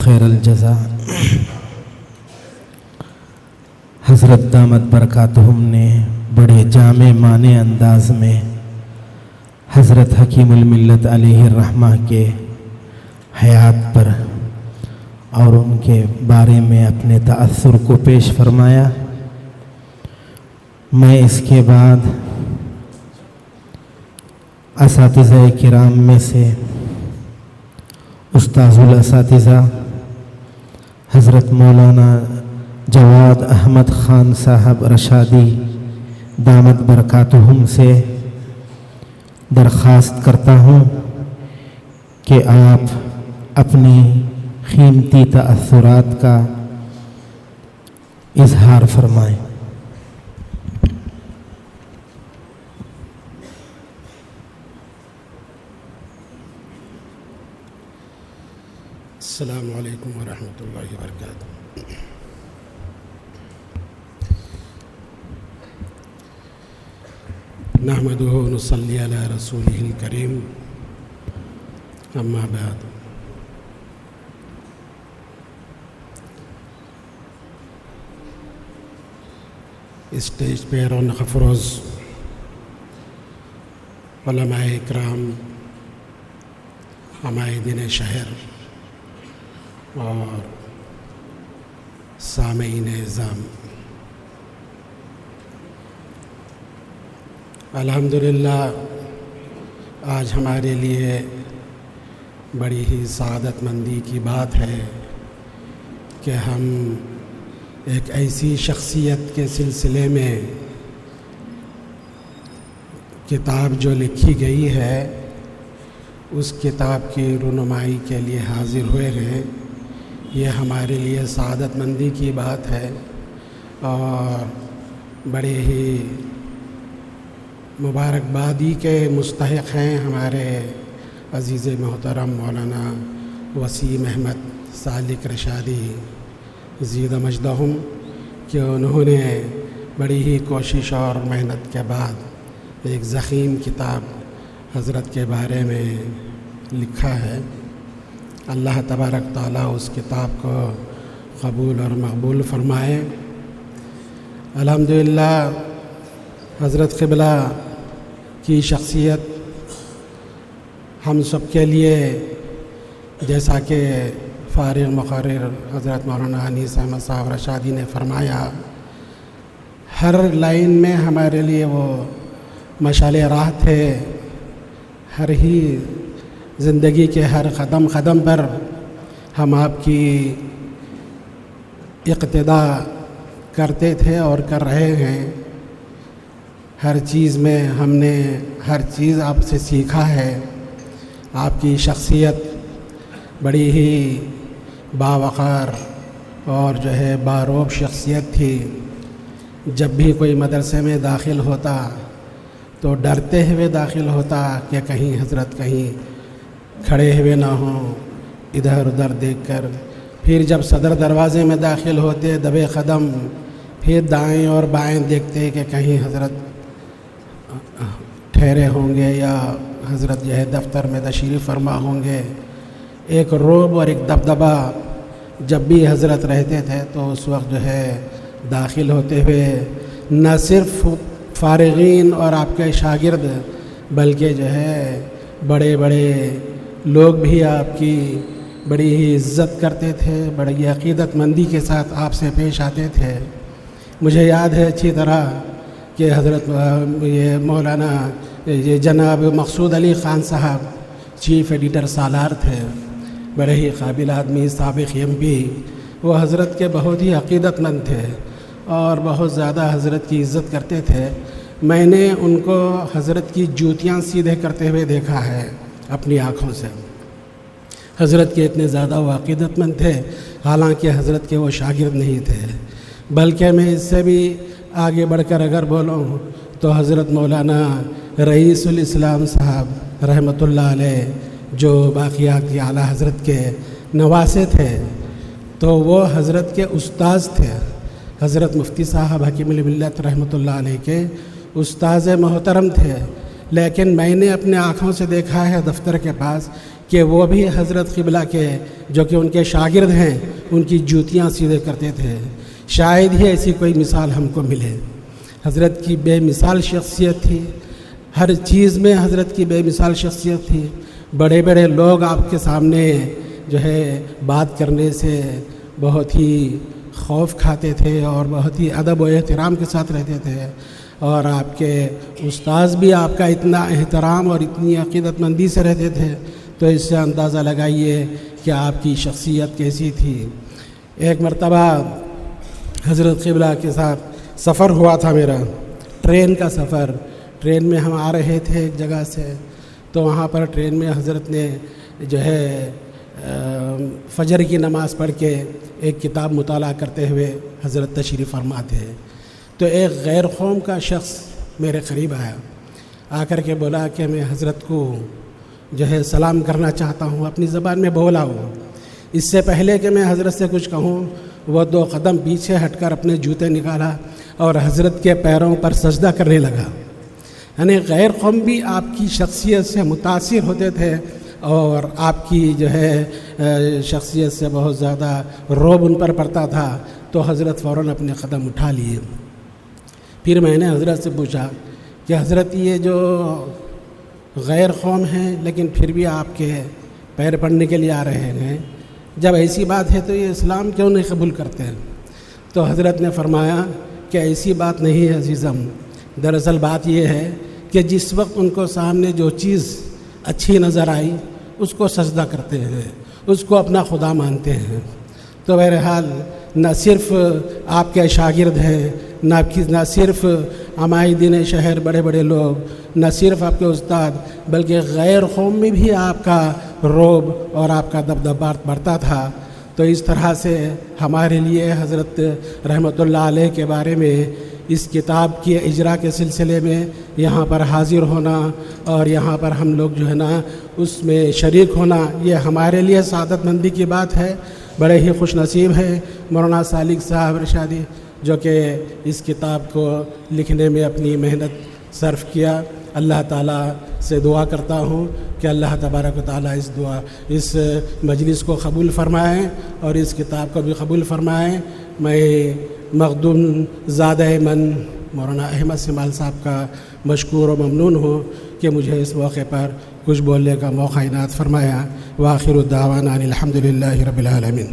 خیر الجزا۔ حضرت دامت برکاتہم نے بڑے جامع معنی انداز میں حضرت حکیم الملت علیہ الرحمہ کے حیات پر اور ان کے بارے میں اپنے تأثر کو پیش فرمایا۔ میں اس کے بعد اساتذہ کرام میں سے استاذ الاساتذہ حضرت مولانا جواد احمد خان صاحب رشادی دامت برکاتہم سے درخواست کرتا ہوں کہ آپ اپنی قیمتی تأثرات کا اظہار فرمائیں۔ السلام علیکم ورحمۃ اللہ وبرکاتہ۔ نحمدہ ونصلی علی رسولہ الکریم، اما بعد۔ اسٹیج پہ رونق افروز علماء اکرام، عمائدین شہر اور سامعین اعظام، الحمدللہ آج ہمارے لیے بڑی ہی سعادت مندی کی بات ہے کہ ہم ایک ایسی شخصیت کے سلسلے میں کتاب جو لکھی گئی ہے اس کتاب کی رونمائی کے لیے حاضر ہوئے ہیں۔ یہ ہمارے لیے سعادت مندی کی بات ہے اور بڑے ہی مبارکبادی کے مستحق ہیں ہمارے عزیز محترم مولانا وسیم احمد سالک رشادی زید مجدہم کہ انہوں نے بڑی ہی کوشش اور محنت کے بعد ایک ضخیم کتاب حضرت کے بارے میں لکھا ہے۔ اللہ تبارک تعالیٰ اس کتاب کو قبول اور مقبول فرمائے۔ الحمدللہ حضرت قبلہ کی شخصیت ہم سب کے لیے، جیسا کہ فارغ مقرر حضرت مولانا انیس احمد صاحب رشادی نے فرمایا، ہر لائن میں ہمارے لیے وہ مشعل راہ تھے۔ ہر ہی زندگی کے ہر قدم قدم پر ہم آپ کی اقتدا کرتے تھے اور کر رہے ہیں۔ ہر چیز میں ہم نے ہر چیز آپ سے سیکھا ہے۔ آپ کی شخصیت بڑی ہی باوقار اور جو ہے باروب شخصیت تھی۔ جب بھی کوئی مدرسے میں داخل ہوتا تو ڈرتے ہوئے داخل ہوتا کہ کہیں حضرت کہیں کھڑے ہوئے نہ ہوں ادھر ادھر دیکھ کر۔ پھر جب صدر دروازے میں داخل ہوتے دبے قدم، پھر دائیں اور بائیں دیکھتے کہ کہیں حضرت ٹھہرے ہوں گے یا حضرت جو ہے دفتر میں تشریف فرما ہوں گے۔ ایک رعب اور ایک دبدبہ جب بھی حضرت رہتے تھے تو اس وقت جو ہے داخل ہوتے ہوئے نہ صرف فارغین اور آپ کے شاگرد بلکہ جو ہے بڑے بڑے لوگ بھی آپ کی بڑی ہی عزت کرتے تھے، بڑی عقیدت مندی کے ساتھ آپ سے پیش آتے تھے۔ مجھے یاد ہے اچھی طرح کہ حضرت یہ مولانا یہ جناب مقصود علی خان صاحب چیف ایڈیٹر سالار تھے، بڑے ہی قابل آدمی، سابق ایم پی۔ وہ حضرت کے بہت ہی عقیدت مند تھے اور بہت زیادہ حضرت کی عزت کرتے تھے۔ میں نے ان کو حضرت کی جوتیاں سیدھے کرتے ہوئے دیکھا ہے اپنی آنکھوں سے۔ حضرت کے اتنے زیادہ وہ عقیدت مند تھے، حالانکہ حضرت کے وہ شاگرد نہیں تھے۔ بلکہ میں اس سے بھی آگے بڑھ کر اگر بولوں تو حضرت مولانا رئیس الاسلام صاحب رحمۃ اللہ علیہ جو باقیات اعلیٰ حضرت کے نواسے تھے تو وہ حضرت کے استاذ تھے۔ حضرت مفتی صاحب حکیم الملت رحمۃ اللہ علیہ کے استاذ محترم تھے، لیکن میں نے اپنے آنکھوں سے دیکھا ہے دفتر کے پاس کہ وہ بھی حضرت قبلہ کے جو کہ ان کے شاگرد ہیں ان کی جوتیاں سیدھے کرتے تھے۔ شاید ہی ایسی کوئی مثال ہم کو ملے۔ حضرت کی بے مثال شخصیت تھی، ہر چیز میں حضرت کی بے مثال شخصیت تھی۔ بڑے بڑے لوگ آپ کے سامنے جو ہے بات کرنے سے بہت ہی خوف کھاتے تھے اور بہت ہی ادب و احترام کے ساتھ رہتے تھے، اور آپ کے استاذ بھی آپ کا اتنا احترام اور اتنی عقیدت مندی سے رہتے تھے، تو اس سے اندازہ لگائیے کہ آپ کی شخصیت کیسی تھی۔ ایک مرتبہ حضرت قبلہ کے ساتھ سفر ہوا تھا میرا، ٹرین کا سفر۔ ٹرین میں ہم آ رہے تھے ایک جگہ سے، تو وہاں پر ٹرین میں حضرت نے جو ہے فجر کی نماز پڑھ کے ایک کتاب مطالعہ کرتے ہوئے حضرت تشریف فرما تھے۔ تو ایک غیر قوم کا شخص میرے قریب آیا، آ کر کے بولا کہ میں حضرت کو جو ہے سلام کرنا چاہتا ہوں، اپنی زبان میں بولا ہوں۔ اس سے پہلے کہ میں حضرت سے کچھ کہوں، وہ 2 قدم پیچھے ہٹ کر اپنے جوتے نکالا اور حضرت کے پیروں پر سجدہ کرنے لگا۔ یعنی غیر قوم بھی آپ کی شخصیت سے متاثر ہوتے تھے اور آپ کی جو ہے شخصیت سے بہت زیادہ رعب ان پر پڑتا تھا، تو حضرت فوراً اپنے قدم اٹھا لیے۔ پھر میں نے حضرت سے پوچھا کہ حضرت یہ جو غیر قوم ہیں لیکن پھر بھی آپ کے پیر پڑنے کے لیے آ رہے ہیں، جب ایسی بات ہے تو یہ اسلام کیوں نہیں قبول کرتے ہیں؟ تو حضرت نے فرمایا کہ ایسی بات نہیں ہے عزیزم، دراصل بات یہ ہے کہ جس وقت ان کو سامنے جو چیز اچھی نظر آئی اس کو سجدہ کرتے ہیں، اس کو اپنا خدا مانتے ہیں۔ تو بہرحال نہ صرف آپ کے شاگرد ہیں، نہ صرف عمائدین شہر بڑے بڑے لوگ، نہ صرف آپ کے استاد، بلکہ غیر قوم میں بھی آپ کا رعب اور آپ کا دبدبہ بڑھتا تھا۔ تو اس طرح سے ہمارے لیے حضرت رحمۃ اللہ علیہ کے بارے میں اس کتاب کی اجرا کے سلسلے میں یہاں پر حاضر ہونا اور یہاں پر ہم لوگ جو ہے نا اس میں شریک ہونا، یہ ہمارے لیے سعادت مندی کی بات ہے۔ بڑے ہی خوش نصیب ہیں مولانا سالک صاحب رشادی جو کہ اس کتاب کو لکھنے میں اپنی محنت صرف کیا۔ اللہ تعالیٰ سے دعا کرتا ہوں کہ اللہ تبارک و تعالیٰ اس مجلس کو قبول فرمائیں اور اس کتاب کو بھی قبول فرمائیں۔ میں مخدوم زادہ من مولانا احمد سمال صاحب کا مشکور و ممنون ہوں کہ مجھے اس موقع پر کچھ بولنے کا موقع عنایت فرمایا۔ وآخر الدعوانا ان الحمد للہ رب العالمین۔